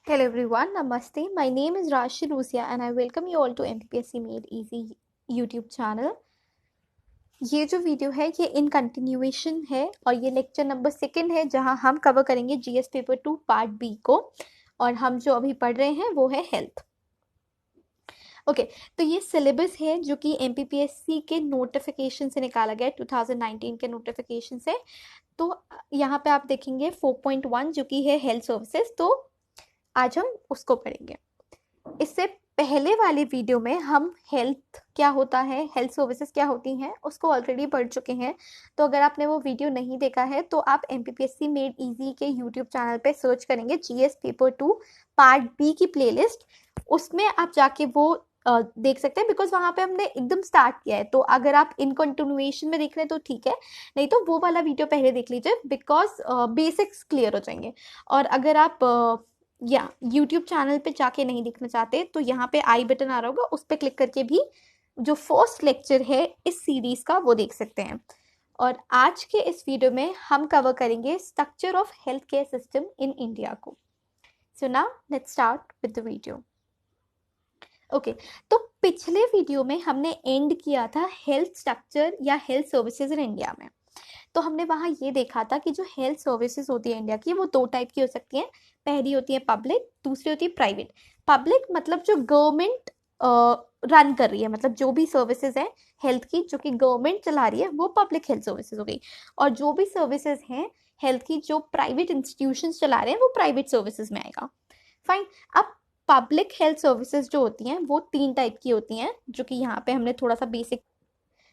Hello everyone, Namaste. My name is Rashi Rusia and I welcome you all to MPPSC Made Easy YouTube channel. ये जो video है ये in continuation है और ये lecture number 2 है जहां हम कवर करेंगे जीएस पेपर 2 पार्ट बी को और हम जो अभी पढ़ रहे हैं वो है हेल्थ। ओके तो ये सिलेबस है जो कि एमपीपीएससी के नोटिफिकेशन से निकाला गया 2019 के नोटिफिकेशन से। तो यहाँ पे आप देखेंगे 4.1 जो कि है हेल्थ सर्विसेज, तो आज हम उसको पढ़ेंगे। इससे पहले वाले वीडियो में हम हेल्थ क्या होता है, हेल्थ सर्विसेज क्या होती हैं, उसको ऑलरेडी पढ़ चुके हैं। तो अगर आपने वो वीडियो नहीं देखा है तो आप एमपीपीएससी मेड इजी के यूट्यूब चैनल पे सर्च करेंगे जीएस पेपर 2 पार्ट बी की प्लेलिस्ट, उसमें आप जाके वो देख सकते हैं बिकॉज वहां पे हमने एकदम स्टार्ट किया है। तो अगर आप इन कंटिन्यूएशन में देख रहे हैं तो ठीक है, नहीं तो वो वाला वीडियो पहले देख लीजिए बिकॉज बेसिक्स क्लियर हो जाएंगे। और अगर आप या यूट्यूब चैनल पे जाके नहीं देखना चाहते तो यहाँ पे आई बटन आ रहा होगा, उस पर क्लिक करके भी जो फर्स्ट लेक्चर है इस सीरीज का वो देख सकते हैं। और आज के इस वीडियो में हम कवर करेंगे structure of health care system in India को। So now let's start with the video. Okay तो पिछले वीडियो में हमने एंड किया था हेल्थ स्ट्रक्चर या हेल्थ सर्विसेज इन इंडिया में। तो हमने वहाँ ये देखा था कि जो हेल्थ सर्विसेज होती है इंडिया की वो 2 टाइप की हो सकती हैं। पहली होती है पब्लिक, दूसरी होती है प्राइवेट। पब्लिक मतलब जो गवर्नमेंट रन कर रही है, मतलब जो भी सर्विसेज है हेल्थ की जो कि गवर्नमेंट चला रही है वो पब्लिक हेल्थ सर्विसेज हो गई। और जो भी सर्विसेज हैं हेल्थ की जो प्राइवेट इंस्टीट्यूशंस चला रहे हैं वो प्राइवेट सर्विसेज में आएगा। फाइन। अब पब्लिक हेल्थ सर्विसेज जो होती हैं वो 3 टाइप की होती हैं जो कि यहाँ पे हमने थोड़ा सा बेसिक,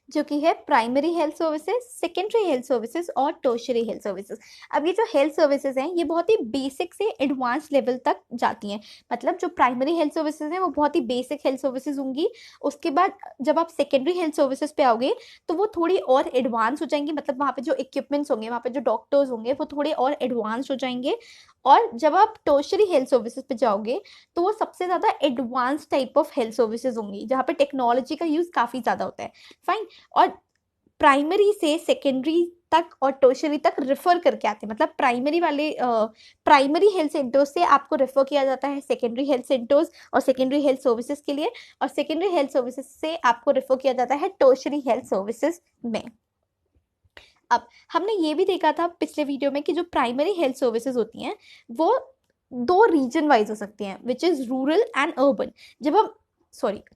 जो कि है primary health services, secondary health services और टर्शियरी हेल्थ सर्विसेज। अब ये जो हेल्थ सर्विसेज हैं ये बहुत ही बेसिक से एडवांस लेवल तक जाती हैं। मतलब जो प्राइमरी हेल्थ सर्विसेज हैं वो बहुत ही बेसिक हेल्थ सर्विसेज होंगी। उसके बाद जब आप सेकेंडरी हेल्थ सर्विसेज पे आओगे तो वो थोड़ी और एडवांस हो जाएंगी, मतलब वहाँ पे जो इक्विपमेंट्स होंगे, वहाँ पे जो डॉक्टर्स होंगे वो थोड़े और एडवांस हो जाएंगे। और जब आप टर्शियरी हेल्थ सर्विसेज पे जाओगे तो वो सबसे ज़्यादा advance type of health services होंगी जहाँ पे टेक्नोलॉजी का यूज़ काफ़ी ज़्यादा होता है। फाइन। और प्राइमरी से सेकेंडरी तक और टर्शियरी तक रेफर करके आते हैं, मतलब प्राइमरी वाले प्राइमरी हेल्थ सेंटर्स से आपको रेफर किया जाता है सेकेंडरी हेल्थ सेंटर्स और सेकेंडरी हेल्थ सर्विसेज के लिए, और सेकेंडरी हेल्थ सर्विसेज से आपको रेफर किया जाता है टर्शियरी हेल्थ सर्विसेज में। अब हमने ये भी देखा था पिछले वीडियो में कि जो प्राइमरी हेल्थ सर्विसेज होती हैं वो 2 रीजन वाइज हो सकती हैं, which is rural and urban. जब हम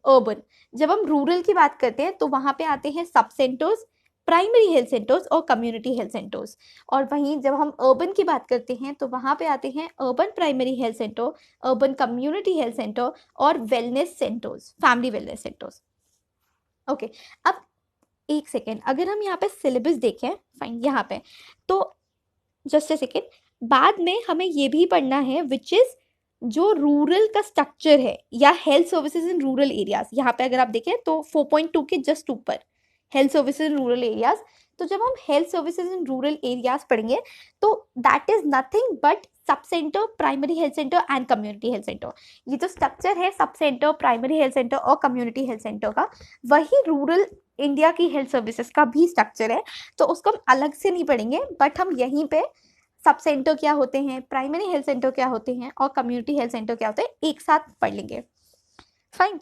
अर्बन, जब हम रूरल की बात करते हैं तो वहां पे आते हैं सब सेंटर्स, प्राइमरी हेल्थ सेंटर्स और कम्युनिटी हेल्थ सेंटर्स। और वहीं जब हम अर्बन की बात करते हैं तो वहां पे आते हैं urban primary health centre, urban community health centre और wellness centres, family wellness centres. Okay अब एक सेकेंड, अगर हम यहाँ पे सिलेबस देखें, फाइन यहाँ पे, तो जस्ट ए सेकेंड, बाद में हमें ये भी पढ़ना है विच इज जो रूरल का स्ट्रक्चर है या health services in rural areas. यहाँ पे अगर आप देखें तो 4.2 के जस्ट ऊपर health services in rural areas. तो जब हम health services in rural areas पढ़ेंगे तो that is nothing but sub centre, primary health centre and community health centre. ये जो स्ट्रक्चर है sub centre, primary health centre और कम्युनिटी हेल्थ सेंटर का, वही रूरल इंडिया की हेल्थ सर्विसेज का भी स्ट्रक्चर है। तो उसको हम अलग से नहीं पढ़ेंगे बट हम यहीं पे सब सेंटर क्या होते हैं, प्राइमरी हेल्थ सेंटर क्या होते हैं और कम्युनिटी हेल्थ सेंटर क्या होते हैं एक साथ पढ़ लेंगे। Fine,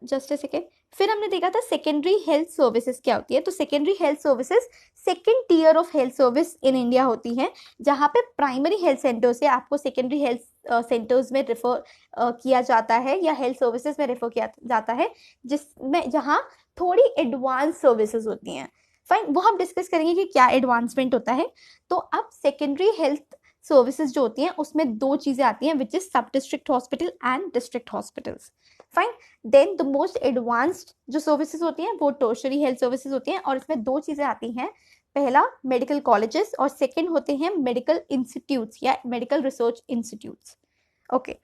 just a second. फिर हमने देखा था सेकेंडरी हेल्थ सर्विसेज क्या होती है। तो secondary health services second tier of health service in India होती है, जहाँ पे प्राइमरी हेल्थ सेंटर से आपको सेकेंडरी हेल्थ सेंटर्स में रेफर किया जाता है या हेल्थ सर्विसेज में रेफर किया जाता है, जिसमें जहाँ थोड़ी एडवांस सर्विसेज होती हैं। फाइन, वो हम डिस्कस करेंगे कि क्या एडवांसमेंट होता है। तो अब सेकेंडरी हेल्थ सर्विसेज जो होती हैं उसमें 2 चीजें आती हैं which is sub district hospital and district hospitals. Fine, then the most advanced जो सर्विसेज होती हैं वो टर्शियरी हेल्थ सर्विसेज होती हैं और इसमें 2 चीजें आती हैं। पहला मेडिकल कॉलेजेस और सेकंड होते हैं मेडिकल इंस्टीट्यूट्स या मेडिकल रिसर्च इंस्टीट्यूट्स। ओके,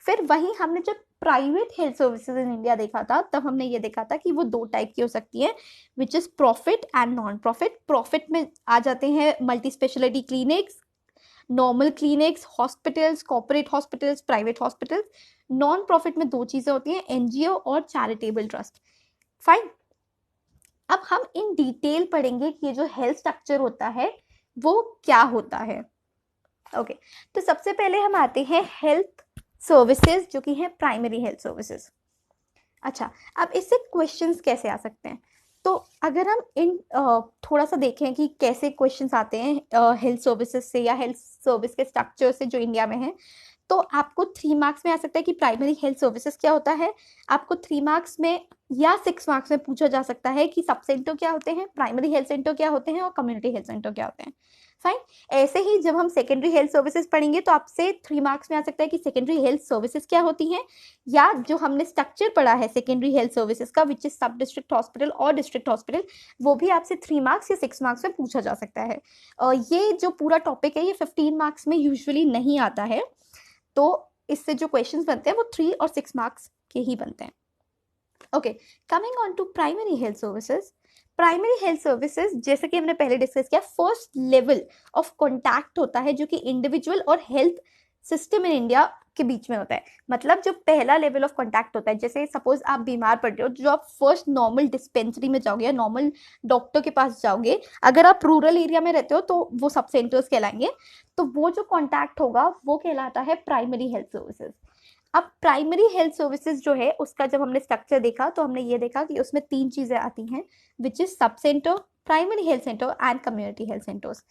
फिर वहीं हमने जब private health services in India देखा था तब हमने ये देखा था कि वो 2 टाइप की हो सकती है which is profit and non profit. Profit में आ जाते हैं multi speciality clinics, normal clinics, hospitals, corporate hospitals, private hospitals. Non profit में 2 चीजें होती हैं, एनजीओ और चैरिटेबल ट्रस्ट। फाइन, अब हम इन डिटेल पढ़ेंगे कि ये जो हेल्थ स्ट्रक्चर होता है वो क्या होता है। ओके, तो सबसे पहले हम आते हैं हेल्थ सर्विसेज, जो कि है प्राइमरी हेल्थ सर्विसेज। अच्छा, अब इससे क्वेश्चंस कैसे आ सकते हैं? तो अगर हम इन थोड़ा सा देखें कि कैसे क्वेश्चंस आते हैं हेल्थ सर्विसेज से या हेल्थ सर्विस के स्ट्रक्चर से जो इंडिया में है, तो आपको 3 मार्क्स में आ सकता है कि प्राइमरी हेल्थ सर्विसेज क्या होता है। आपको 3 मार्क्स में या 6 मार्क्स में पूछा जा सकता है कि सब सेंटर क्या होते हैं, प्राइमरी हेल्थ सेंटर क्या होते हैं और कम्युनिटी हेल्थ सेंटर क्या होते हैं। फाइन। ऐसे ही जब हम सेकेंडरी हेल्थ सर्विसेज पढ़ेंगे तो आपसे 3 मार्क्स में आ सकता है कि सेकेंडरी हेल्थ सर्विसेज क्या होती हैं, या जो हमने स्ट्रक्चर पढ़ा है सेकेंडरी हेल्थ सर्विसेज का, विच इज सब डिस्ट्रिक्ट हॉस्पिटल और डिस्ट्रिक्ट हॉस्पिटल, वो भी आपसे 3 मार्क्स या 6 मार्क्स में पूछा जा सकता है। ये जो पूरा टॉपिक है ये 15 मार्क्स में यूजुअली नहीं आता है, तो इससे जो क्वेश्चंस बनते हैं वो 3 और 6 मार्क्स के ही बनते हैं। Okay, coming on to primary health services. Primary health services, जैसे कि हमने पहले डिस्कस किया, फर्स्ट लेवल ऑफ कॉन्टैक्ट होता है जो कि इंडिविजुअल और हेल्थ सिस्टम इन इंडिया के बीच में होता है। मतलब जो पहला लेवल ऑफ कॉन्टैक्ट होता है, जैसे सपोज आप बीमार पड़ रहे हो, जो आप फर्स्ट नॉर्मल डिस्पेंसरी में जाओगे या नॉर्मल डॉक्टर के पास जाओगे, अगर आप रूरल एरिया में रहते हो तो वो सब सेंटर्स कहलाएंगे, तो वो जो कॉन्टैक्ट होगा वो कहलाता है प्राइमरी हेल्थ सर्विसेज। अब प्राइमरी हेल्थ सर्विसेज जो है उसका जब हमने स्ट्रक्चर देखा तो हमने ये देखा कि उसमें 3 चीजें आती हैं, which is sub centre, primary health centre and community health centres.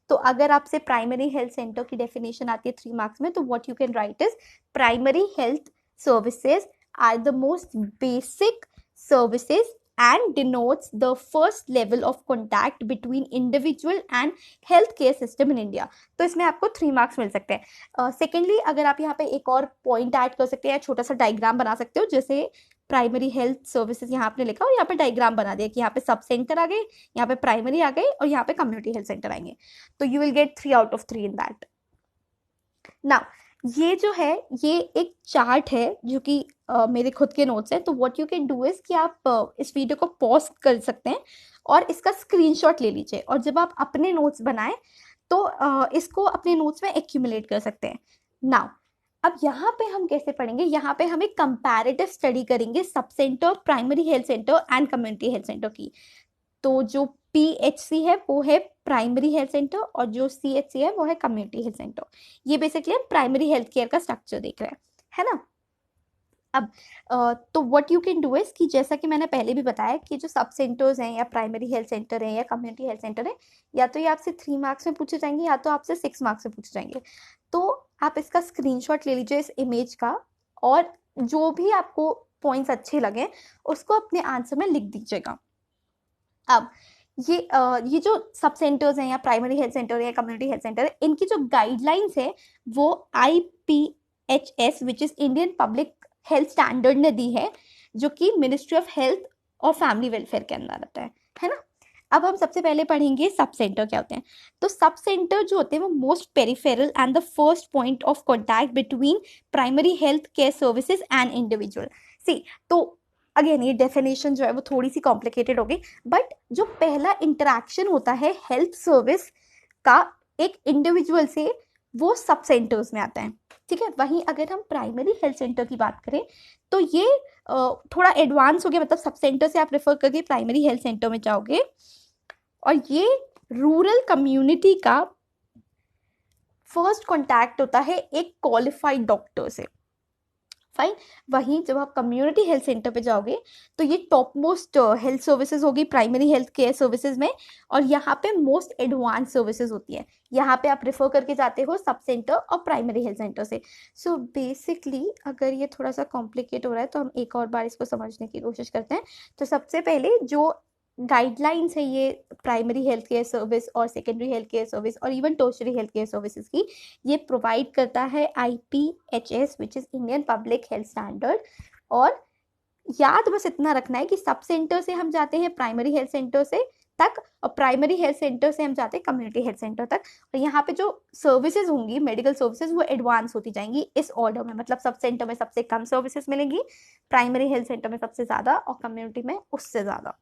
तो अगर आपसे प्राइमरी हेल्थ सेंटर की डेफिनेशन आती है 3 मार्क्स में, तो what you can write is primary health services are the most basic services and denotes the first level of contact between individual and healthcare system in India। तो इसमें आपको 3 marks मिल सकते हैं। सेकेंडली अगर आप यहाँ पे एक और पॉइंट ऐड कर सकते हैं, छोटा सा डायग्राम बना सकते हो, जैसे प्राइमरी हेल्थ सर्विसेज यहाँ आपने लिखा और यहाँ पे डायग्राम बना दिया कि यहाँ पे सब सेंटर आ गए, यहाँ पे प्राइमरी आ गए और यहाँ पे कम्युनिटी हेल्थ सेंटर आएंगे, तो you will get 3 out of 3 in that. Now ये जो है ये एक चार्ट है जो कि मेरे खुद के नोट्स हैं, तो what you can do is कि आप इस वीडियो को पॉज कर सकते हैं और इसका स्क्रीनशॉट ले लीजिए, और जब आप अपने नोट्स बनाएं तो इसको अपने नोट्स में एक्यूमुलेट कर सकते हैं। नाउ अब यहाँ पे हम कैसे पढ़ेंगे, यहाँ पे हम एक कंपैरेटिव स्टडी करेंगे sub centre, primary health centre and community health centre की। तो जो PHC है वो है प्राइमरी हेल्थ सेंटर और जो CHC है वो है कम्युनिटी हेल्थ सेंटर। ये बेसिकली हम प्राइमरी हेल्थ केयर का स्ट्रक्चर देख रहे हैं, है ना। अब तो what you can do is कि जैसा कि मैंने पहले भी बताया कि जो सब सेंटर्स हैं या प्राइमरी हेल्थ सेंटर है या कम्युनिटी हेल्थ सेंटर है, या तो ये आपसे 3 मार्क्स में पूछे जाएंगे या तो आपसे 6 मार्क्स में पूछे जाएंगे। तो आप इसका स्क्रीनशॉट ले लीजिए इस इमेज का, और जो भी आपको पॉइंट्स अच्छे लगे उसको अपने आंसर में लिख दीजिएगा। अब ये जो सब सेंटर्स हैं या प्राइमरी हेल्थ सेंटर है या कम्युनिटी हेल्थ सेंटर है, इनकी जो गाइडलाइंस है वो IPHS which is Indian public health standard ने दी है, जो कि मिनिस्ट्री ऑफ हेल्थ और फैमिली वेलफेयर के अंदर आता है ना। अब हम सबसे पहले पढ़ेंगे सब सेंटर क्या होते हैं। तो सब सेंटर जो होते हैं वो most peripheral and the first point of contact between primary health care services and individual. See, तो अगेन ये डेफिनेशन जो है वो थोड़ी सी कॉम्प्लिकेटेड होगी, बट जो पहला इंटरेक्शन होता है हेल्थ सर्विस का एक इंडिविजुअल से, वो सब सेंटर्स में आता है, ठीक है। वहीं अगर हम प्राइमरी हेल्थ सेंटर की बात करें तो ये थोड़ा एडवांस हो गया, मतलब सब सेंटर से आप रेफर करके प्राइमरी हेल्थ सेंटर में जाओगे, और ये रूरल कम्युनिटी का फर्स्ट कॉन्टैक्ट होता है एक क्वालिफाइड डॉक्टर से। फाइन। वहीं जब आप कम्युनिटी हेल्थ सेंटर पे जाओगे तो ये टॉप मोस्ट हेल्थ सर्विसेज होगी प्राइमरी हेल्थ केयर सर्विसेज में, और यहाँ पे मोस्ट एडवांस सर्विसेज होती है। यहाँ पे आप रेफर करके जाते हो सब सेंटर और प्राइमरी हेल्थ सेंटर से। सो बेसिकली अगर ये थोड़ा सा कॉम्प्लिकेट हो रहा है तो हम एक और बार इसको समझने की कोशिश करते हैं। तो सबसे पहले जो गाइडलाइंस है ये प्राइमरी हेल्थ केयर सर्विस और सेकेंडरी हेल्थ केयर सर्विस और even tertiary health care services की, ये प्रोवाइड करता है IPHS which is Indian public health standard. और याद बस इतना रखना है कि सब सेंटर से हम जाते हैं प्राइमरी हेल्थ सेंटर से तक, और प्राइमरी हेल्थ सेंटर से हम जाते हैं कम्युनिटी हेल्थ सेंटर तक, और यहाँ पे जो सर्विसेज होंगी मेडिकल सर्विसेज वो एडवांस होती जाएंगी इस ऑर्डर में। मतलब सब सेंटर में सबसे कम सर्विसेज मिलेंगी, प्राइमरी हेल्थ सेंटर में सबसे ज्यादा और कम्युनिटी में उससे ज्यादा।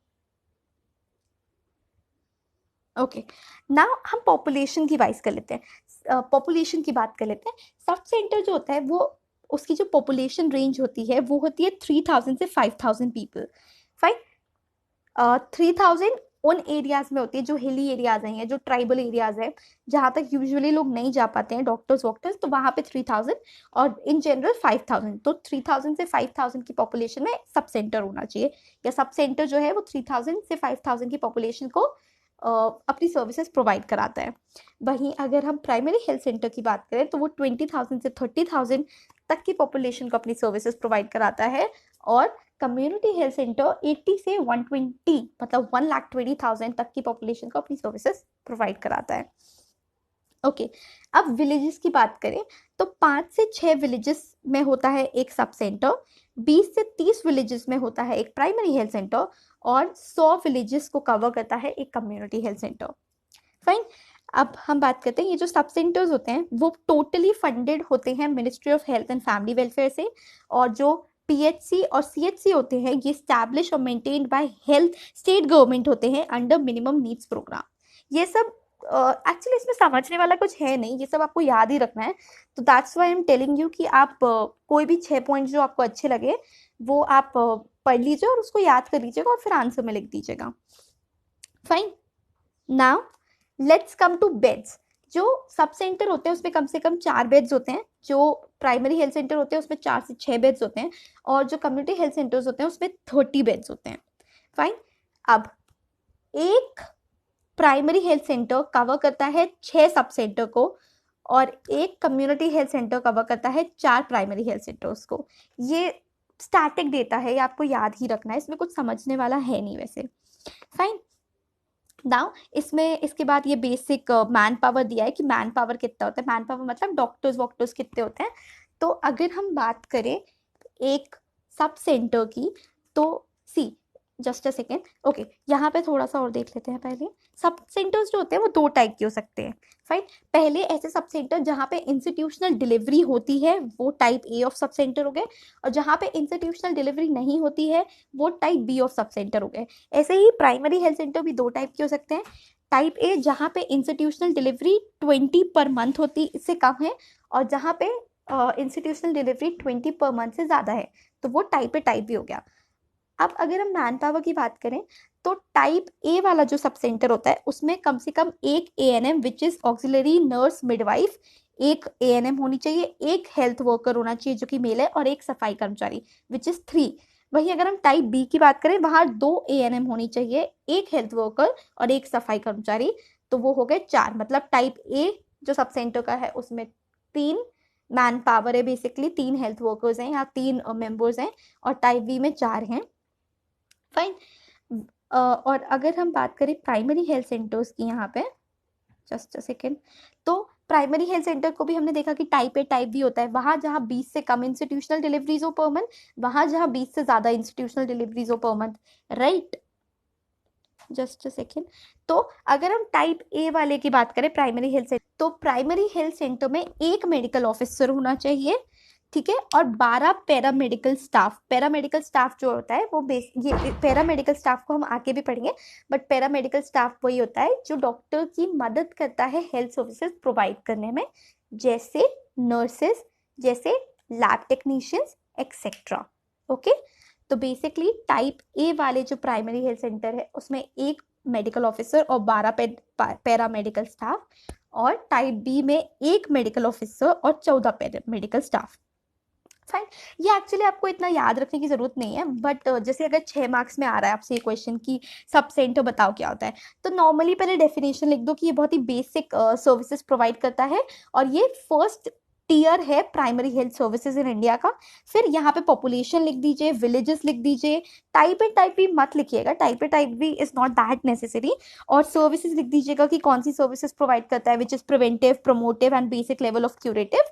ओके, नाउ हम पॉपुलेशन की वाइज कर लेते हैं, पॉपुलेशन की बात कर लेते हैं। सब सेंटर जो होता है वो उसकी जो पॉपुलेशन रेंज होती है वो होती है 3000 से 5000 पीपल। फाइन। 3000 उन एरियाज में होती है जो हिली एरियाज हैं, जो ट्राइबल एरियाज है, जहाँ तक यूजुअली लोग नहीं जा पाते हैं डॉक्टर्स वॉक्टर्स, तो वहाँ पे 3000 और इन जनरल 5000। तो 3000 से 5000 की पॉपुलेशन में सब सेंटर होना चाहिए, या सब सेंटर जो है वो 3000 से 5000 की पॉपुलेशन को अपनी सर्विसेज प्रोवाइड कराता है। वहीं अगर हम प्राइमरी हेल्थ सेंटर की बात करें तो वो 20,000 से 30,000 तक की पॉपुलेशन को अपनी सर्विसेज प्रोवाइड कराता है, और कम्युनिटी हेल्थ सेंटर 80 से 120 मतलब 1,20,000 तक की पॉपुलेशन को अपनी सर्विसेज प्रोवाइड कराता है। ओके, अब विलेजेस की बात करें तो 5 से 6 विलेजेस में होता है एक सब सेंटर, 20 से 30 विलेजेस में होता है एक प्राइमरी हेल्थ सेंटर, और 100 विलेजेस को कवर करता है एक कम्युनिटी हेल्थ सेंटर। फाइन। अब हम बात करते हैं ये जो सब सेंटर्स होते हैं वो टोटली फंडेड होते हैं ministry of health and family welfare से, और जो पीएचसी और सीएचसी होते हैं ये स्टैब्लिश और maintained by health state government होते हैं अंडर मिनिमम नीड्स प्रोग्राम। ये सब एक्चुअली इसमें समझने वाला कुछ है नहीं, ये सब आपको याद ही रखना है। तो that's why I am telling you कि आप कोई भी 6 पॉइंट जो आपको अच्छे लगे वो आप पढ़ लीजिए और उसको याद कर लीजिएगा और फिर आंसर में लिख दीजिएगा। Fine. Now let's come to beds. जो सब सेंटर होते हैं उसमें कम से कम 4 बेड्स होते हैं, जो प्राइमरी हेल्थ सेंटर होते हैं उसमें 4 से 6 बेड्स होते हैं, और जो कम्युनिटी हेल्थ सेंटर्स होते हैं उसमें 30 बेड्स होते हैं। फाइन। अब एक प्राइमरी हेल्थ सेंटर कवर करता है 6 सब सेंटर को, और एक कम्युनिटी हेल्थ सेंटर कवर करता है 4 प्राइमरी हेल्थ सेंटर्स को। ये स्टैटिक डेटा है, ये आपको याद ही रखना है, इसमें कुछ समझने वाला है नहीं वैसे। फाइन। नाउ इसमें इसके बाद ये बेसिक मैन पावर दिया है कि मैन पावर कितना होता है। मैन पावर मतलब डॉक्टर्स वॉक्टर्स कितने होते हैं। तो अगर हम बात करें एक सब सेंटर की, तो सी जस्ट अ सेकेंड, ओके यहाँ पे थोड़ा सा और देख लेते हैं। पहले सब सेंटर्स जो होते हैं वो 2 टाइप के हो सकते हैं। फाइन। पहले ऐसे सब सेंटर जहाँ पे इंस्टीट्यूशनल डिलीवरी होती है वो type A of sub center हो गए, और जहाँ पे इंस्टीट्यूशनल डिलीवरी नहीं होती है वो type B of sub center हो गए। ऐसे ही प्राइमरी हेल्थ सेंटर भी 2 टाइप के हो सकते हैं। टाइप ए जहाँ पे इंस्टीट्यूशनल डिलीवरी 20 पर मंथ होती इससे कम है, और जहाँ पे इंस्टीट्यूशनल डिलीवरी 20 पर मंथ से ज़्यादा है, तो वो टाइप ए टाइप बी हो गया। अब अगर हम मैन पावर की बात करें तो टाइप ए वाला जो सब सेंटर होता है उसमें कम से कम एक ANM which is auxiliary nurse midwife, एक एएनएम होनी चाहिए, एक हेल्थ वर्कर होना चाहिए जो कि मेल है, और एक सफाई कर्मचारी विच इज 3। वहीं अगर हम टाइप बी की बात करें वहां 2 एएनएम होनी चाहिए, एक हेल्थ वर्कर और एक सफाई कर्मचारी, तो वो हो गए 4। मतलब टाइप ए जो सब सेंटर का है उसमें 3 मैन पावर है, बेसिकली 3 हेल्थ वर्कर्स हैं या 3 मेंबर्स हैं, और टाइप बी में 4 हैं। फाइन। और अगर हम बात करें प्राइमरी हेल्थ सेंटर्स की यहाँ पे, जस्ट अ सेकेंड, तो प्राइमरी हेल्थ सेंटर को भी हमने देखा कि टाइप ए टाइप बी होता है। वहाँ जहाँ 20 से कम इंस्टीट्यूशनल डिलीवरीज हो पर मंथ, वहाँ जहाँ 20 से ज़्यादा इंस्टीट्यूशनल डिलीवरीज हो per month, right. Just a second. तो अगर हम टाइप ए वाले की बात करें प्राइमरी हेल्थ सेंटर, तो प्राइमरी हेल्थ सेंटर में एक मेडिकल ऑफिसर होना चाहिए, ठीक है, और 12 पैरामेडिकल स्टाफ। पैरामेडिकल स्टाफ जो होता है वो ये पैरामेडिकल स्टाफ को हम आगे भी पढ़ेंगे, बट पैरामेडिकल स्टाफ वही होता है जो डॉक्टर की मदद करता है हेल्थ सर्विसेज प्रोवाइड करने में, जैसे नर्सेस, जैसे लैब टेक्नीशियंस एक्सेट्रा। ओके, तो बेसिकली टाइप ए वाले जो प्राइमरी हेल्थ सेंटर है उसमें एक मेडिकल ऑफिसर और 12 पैरामेडिकल स्टाफ, और टाइप बी में एक मेडिकल ऑफिसर और 14 पैरामेडिकल स्टाफ। फाइन। ये एक्चुअली आपको इतना याद रखने की जरूरत नहीं है, बट जैसे अगर 6 मार्क्स में आ रहा है आपसे ये क्वेश्चन की सब सेंटर बताओ क्या होता है, तो नॉर्मली पहले डेफिनेशन लिख दो कि ये बहुत ही बेसिक सर्विसेज प्रोवाइड करता है, और ये फर्स्ट टीयर है primary health services in India का। फिर यहाँ पे पॉपुलेशन लिख दीजिए, विलेजेस लिख दीजिए, टाइप ए टाइप बी मत लिखिएगा, type A type B is not that necessary, और सर्विसेज लिख दीजिएगा कि कौन सी सर्विसेज प्रोवाइड करता है, which is preventive, promotive and basic level of curative,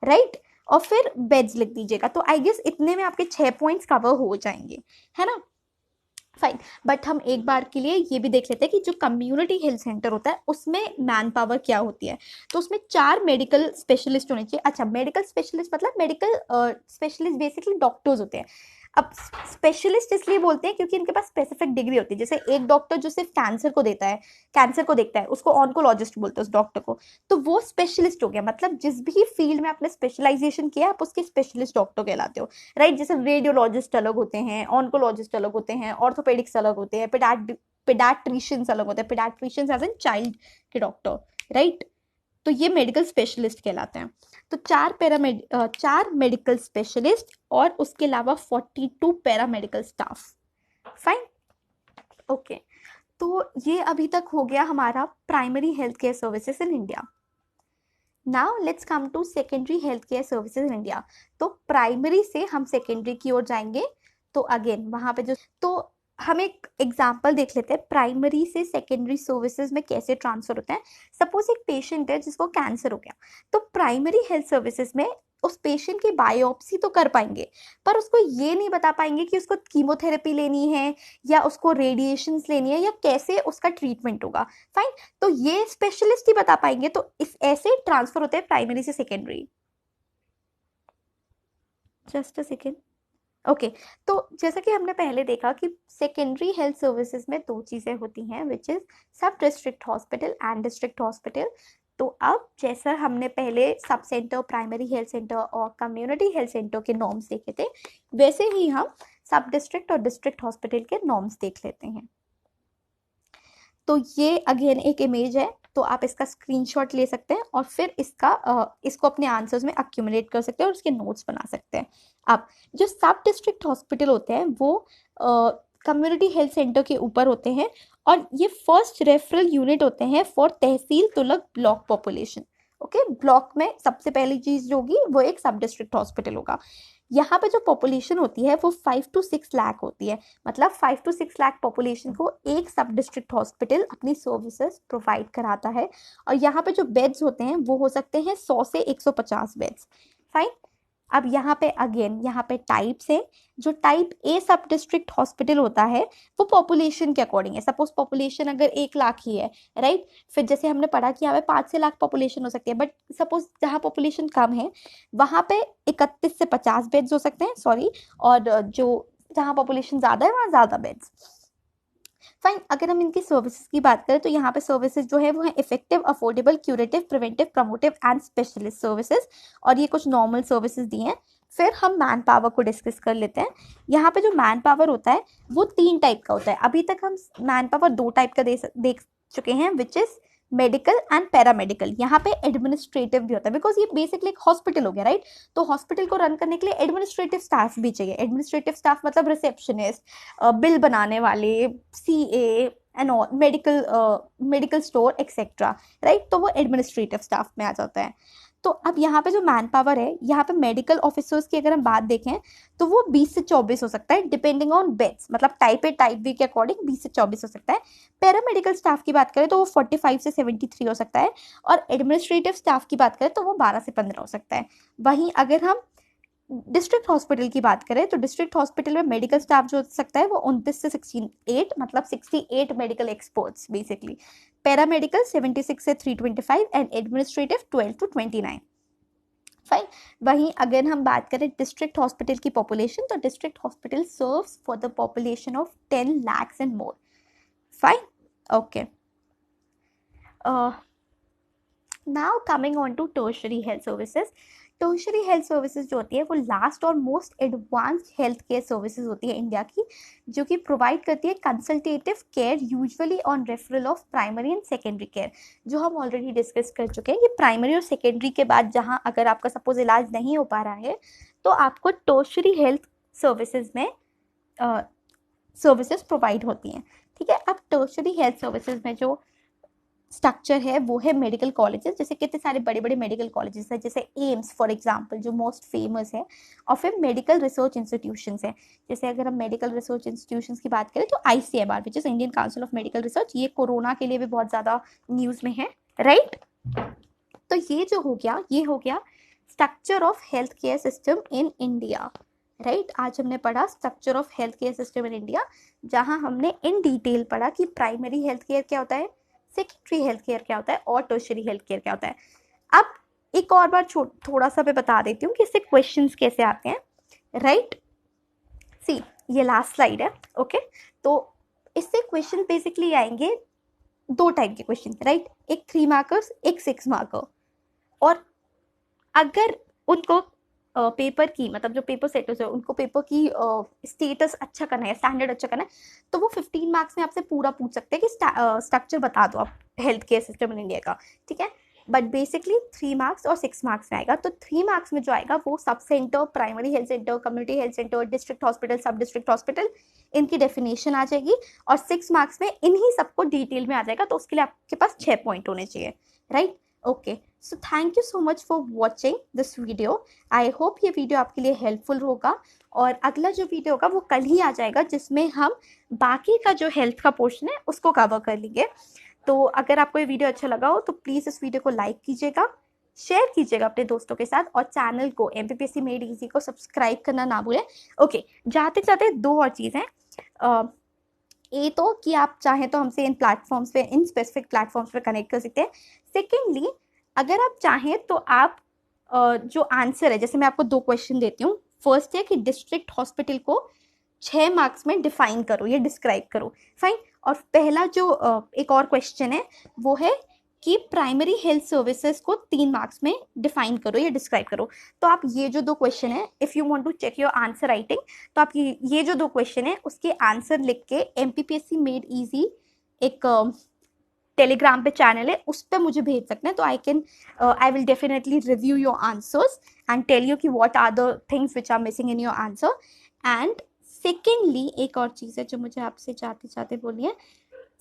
right. और फिर बेड्स लिख दीजिएगा। तो आई गेस इतने में आपके 6 पॉइंट्स कवर हो जाएंगे, है ना। फाइन। बट हम एक बार के लिए ये भी देख लेते हैं कि जो कम्युनिटी हेल्थ सेंटर होता है उसमें मैन पावर क्या होती है। तो उसमें 4 मेडिकल स्पेशलिस्ट होने चाहिए। अच्छा, मेडिकल स्पेशलिस्ट मतलब मेडिकल स्पेशलिस्ट बेसिकली डॉक्टर्स होते हैं। अब स्पेशलिस्ट इसलिए बोलते हैं क्योंकि इनके पास स्पेसिफिक डिग्री होती है। जैसे एक डॉक्टर जो सिर्फ कैंसर को देखता है उसको ऑन्कोलॉजिस्ट बोलते हैं उस डॉक्टर को, तो वो स्पेशलिस्ट हो गया। मतलब जिस भी फील्ड में आपने स्पेशलाइजेशन किया आप उसके स्पेशलिस्ट डॉक्टर कहलाते हो, राइट। जैसे रेडियोलॉजिस्ट अलग होते हैं, ऑन्कोलॉजिस्ट अलग होते हैं, ऑर्थोपेडिक्स अलग होते हैं, पेडाट्रिशियंस अलग होते हैं, पेडाट्रिशियंस एज इन चाइल्ड के डॉक्टर, राइट। तो ये मेडिकल स्पेशलिस्ट कहलाते हैं। तो चार मेडिकल स्पेशलिस्ट और उसके अलावा 42 पैरामेडिकल स्टाफ। Fine, okay. तो ये अभी तक हो गया हमारा primary health care services in India. Now let's come to secondary health care services in India. तो प्राइमरी से हम सेकेंडरी की ओर जाएंगे। तो अगेन वहां पे तो हम एक एग्जाम्पल देख लेते हैं प्राइमरी से सेकेंडरी सर्विसेज में कैसे ट्रांसफर होते हैं। सपोज एक पेशेंट है जिसको कैंसर हो गया, तो प्राइमरी हेल्थ सर्विसेज में उस पेशेंट की बायोप्सी तो कर पाएंगे, पर उसको ये नहीं बता पाएंगे कि उसको कीमोथेरेपी लेनी है या उसको रेडिएशन लेनी है या कैसे उसका ट्रीटमेंट होगा। फाइन, तो ये स्पेशलिस्ट ही बता पाएंगे। तो इस ऐसे ट्रांसफर होते हैं प्राइमरी से secondary. Just a second, okay. तो जैसा कि हमने पहले देखा कि सेकेंडरी हेल्थ सर्विसेज में दो चीज़ें होती हैं, विच इज़ सब district hospital and district hospital. तो अब जैसा हमने पहले sub centre, primary health centre और कम्युनिटी हेल्थ सेंटर के नॉर्म्स देखे थे, वैसे ही हम सब डिस्ट्रिक्ट और डिस्ट्रिक्ट हॉस्पिटल के नॉर्म्स देख लेते हैं। तो ये अगेन एक इमेज है, तो आप इसका स्क्रीनशॉट ले सकते हैं और फिर इसको अपने आंसर्स में अक्यूमुलेट कर सकते हैं और उसके नोट्स बना सकते हैं। अब जो सब डिस्ट्रिक्ट हॉस्पिटल होते हैं वो कम्युनिटी हेल्थ सेंटर के ऊपर होते हैं और ये फर्स्ट रेफरल यूनिट होते हैं for tehsil taluk block population. Okay, block में सबसे पहली चीज जो होगी वो एक सब डिस्ट्रिक्ट हॉस्पिटल होगा। यहाँ पे जो पॉपुलेशन होती है वो 5 to 6 लाख होती है। मतलब 5 to 6 लाख पॉपुलेशन को एक सब डिस्ट्रिक्ट हॉस्पिटल अपनी सर्विसेज प्रोवाइड कराता है। और यहाँ पे जो बेड्स होते हैं वो हो सकते हैं 100 से 150 बेड्स। फाइन, अब यहाँ पे अगेन यहाँ पे टाइप्स है। जो टाइप ए सब डिस्ट्रिक्ट हॉस्पिटल होता है वो पॉपुलेशन के अकॉर्डिंग है। सपोज पॉपुलेशन अगर 1 लाख ही है, राइट, फिर जैसे हमने पढ़ा कि यहाँ पे 5 से लाख पॉपुलेशन हो सकती है, बट सपोज जहाँ पॉपुलेशन कम है वहां पे 31 से 50 बेड्स हो सकते हैं, सॉरी। और जो जहाँ पॉपुलेशन ज्यादा है वहाँ ज्यादा बेड्स। फाइन, अगर हम इनकी सर्विसेज की बात करें तो यहाँ पे सर्विसेज जो है वो है effective, affordable, curative, preventive, promotive and specialist services. और ये कुछ नॉर्मल सर्विसेज दी हैं। फिर हम मैन पावर को डिस्कस कर लेते हैं। यहाँ पे जो मैन पावर होता है वो 3 टाइप का होता है। अभी तक हम मैन पावर 2 टाइप का देख चुके हैं, which is medical and paramedical. यहाँ पे एडमिनिस्ट्रेटिव भी होता है, बिकॉज ये बेसिकली एक हॉस्पिटल हो गया, राइट। तो हॉस्पिटल को रन करने के लिए एडमिनिस्ट्रेटिव स्टाफ भी चाहिए। एडमिनिस्ट्रेटिव स्टाफ मतलब रिसेप्शनिस्ट, बिल बनाने वाले, CA and medical store etcetera, right. तो वो एडमिनिस्ट्रेटिव स्टाफ में आ जाता है। तो अब यहाँ पे जो मैन पावर है, यहाँ पे मेडिकल ऑफिसर्स की अगर हम बात देखें तो वो 20 से 24 हो सकता है, डिपेंडिंग ऑन बेड्स। मतलब टाइप ए टाइप बी के अकॉर्डिंग 20 से 24 हो सकता है। पैरामेडिकल स्टाफ की बात करें तो वो 45 से 73 हो सकता है। और एडमिनिस्ट्रेटिव स्टाफ की बात करें तो वो 12 से 15 हो सकता है। वहीं अगर हम डिस्ट्रिक्ट हॉस्पिटल की बात करें तो डिस्ट्रिक्ट हॉस्पिटल में मेडिकल स्टाफ जो हो सकता है वो 29 से 68, मतलब 68 मेडिकल एक्सपर्ट्स बेसिकली। पैरामेडिकल 76 से 325 एंड एडमिनिस्ट्रेटिव 12 to 29। फाइन, वहीं अगर हम बात करें डिस्ट्रिक्ट हॉस्पिटल की पॉपुलेशन तो district hospital serves for the population of 10 lakhs and more. Fine, okay. Now coming on to tertiary health services. Tertiary health services जो होती है वो लास्ट और most advanced health care services होती है India की, जो कि प्रोवाइड करती है consultative care usually on referral of primary and secondary care, जो हम ऑलरेडी डिस्कस कर चुके हैं। ये प्राइमरी और सेकेंडरी के बाद जहाँ अगर आपका सपोज इलाज नहीं हो पा रहा है तो आपको टर्शरी हेल्थ सर्विसेज में सर्विसेज प्रोवाइड होती हैं। ठीक है, अब टर्शरी हेल्थ सर्विसेज में जो स्ट्रक्चर है वो है मेडिकल कॉलेजेस। जैसे कितने सारे बड़े बड़े मेडिकल कॉलेजेस हैं, जैसे एम्स फॉर एग्जांपल जो मोस्ट फेमस है। और फिर मेडिकल रिसर्च इंस्टीट्यूशंस हैं। जैसे अगर हम मेडिकल रिसर्च इंस्टीट्यूशंस की बात करें तो ICMR which is Indian council of medical research, ये कोरोना के लिए भी बहुत ज़्यादा न्यूज़ में है, राइट। तो ये जो हो गया, ये हो गया structure of health care system in India, right. आज हमने पढ़ा structure of health care system in India, जहाँ हमने इन डिटेल पढ़ा कि प्राइमरी हेल्थ केयर क्या होता है, सेकेंडरी हेल्थ केयर क्या होता है और टर्शरी हेल्थ केयर क्या होता है। अब एक और बार थोड़ा सा मैं बता देती हूँ कि इससे क्वेश्चंस कैसे आते हैं, राइट। सी ये लास्ट स्लाइड है, ओके। तो इससे क्वेश्चन बेसिकली आएंगे, दो टाइप के क्वेश्चन, राइट, एक 3 मार्कर्स, एक 6 मार्कर। और अगर उनको पेपर की, मतलब जो पेपर सेटर्स है उनको पेपर की स्टेटस अच्छा करना है, स्टैंडर्ड अच्छा करना है, तो वो 15 मार्क्स में आपसे पूरा पूछ सकते हैं कि स्ट्रक्चर बता दो आप health care system in India का, ठीक है। बट बेसिकली 3 मार्क्स और 6 मार्क्स में आएगा। तो 3 मार्क्स में जो आएगा वो sub centre, primary health centre, community health centre, district hospital, सब डिस्ट्रिक्ट हॉस्पिटल, इनकी डेफिनेशन आ जाएगी। और 6 मार्क्स में इन्हीं सबको डिटेल में आ जाएगा, तो उसके लिए आपके पास 6 पॉइंट होने चाहिए, right. Okay, so thank you so much for watching this video. I hope ये वीडियो आपके लिए हेल्पफुल होगा। और अगला जो वीडियो होगा वो कल ही आ जाएगा, जिसमें हम बाकी का जो हेल्थ का पोर्शन है उसको कवर कर लेंगे। तो अगर आपको ये वीडियो अच्छा लगा हो तो प्लीज़ इस वीडियो को लाइक कीजिएगा, शेयर कीजिएगा अपने दोस्तों के साथ, और चैनल को एमपीपीएससी मेड इजी को सब्सक्राइब करना ना भूलें। ओके, जाते जाते दो और चीज़ें, ये तो कि आप चाहें तो हमसे इन प्लेटफॉर्म्स पे, इन स्पेसिफिक प्लेटफॉर्म्स पे कनेक्ट कर सकते हैं। सेकेंडली, अगर आप चाहें तो आप जो आंसर है, जैसे मैं आपको 2 क्वेश्चन देती हूँ। फर्स्ट है कि डिस्ट्रिक्ट हॉस्पिटल को 6 मार्क्स में डिफाइन करो या डिस्क्राइब करो, फाइन। और पहला जो एक और क्वेश्चन है वो है कि प्राइमरी हेल्थ सर्विसेज को 3 मार्क्स में डिफाइन करो या डिस्क्राइब करो। तो आप ये जो 2 क्वेश्चन है, if you want to check your answer writing, तो आप ये जो 2 क्वेश्चन है उसके आंसर लिख के एमपीपीएससी मेड इजी एक टेलीग्राम पे चैनल है, उस पर मुझे भेज सकते हैं। तो I will definitely review your answers and tell you कि what are the things which are missing in your answer. And secondly, एक और चीज़ है जो मुझे आपसे जाते जाते बोलनी है।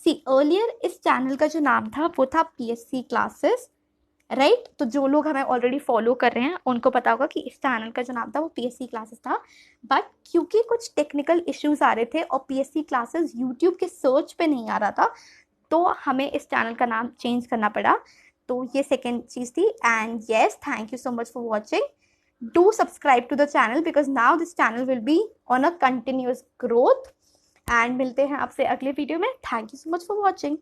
सी, अर्लियर इस चैनल का जो नाम था वो था पीएससी क्लासेस, राइट। तो जो लोग हमें ऑलरेडी फॉलो कर रहे हैं उनको पता होगा कि इस चैनल का जो नाम था वो पीएससी क्लासेस था। बट क्योंकि कुछ टेक्निकल इश्यूज आ रहे थे और पीएससी क्लासेस यूट्यूब के सर्च पे नहीं आ रहा था, तो हमें इस चैनल का नाम चेंज करना पड़ा। तो ये सेकेंड चीज़ थी। And yes, thank you so much for watching. Do subscribe to the channel because now this channel will be on a continuous growth. And मिलते हैं आपसे अगले वीडियो में। Thank you so much for watching.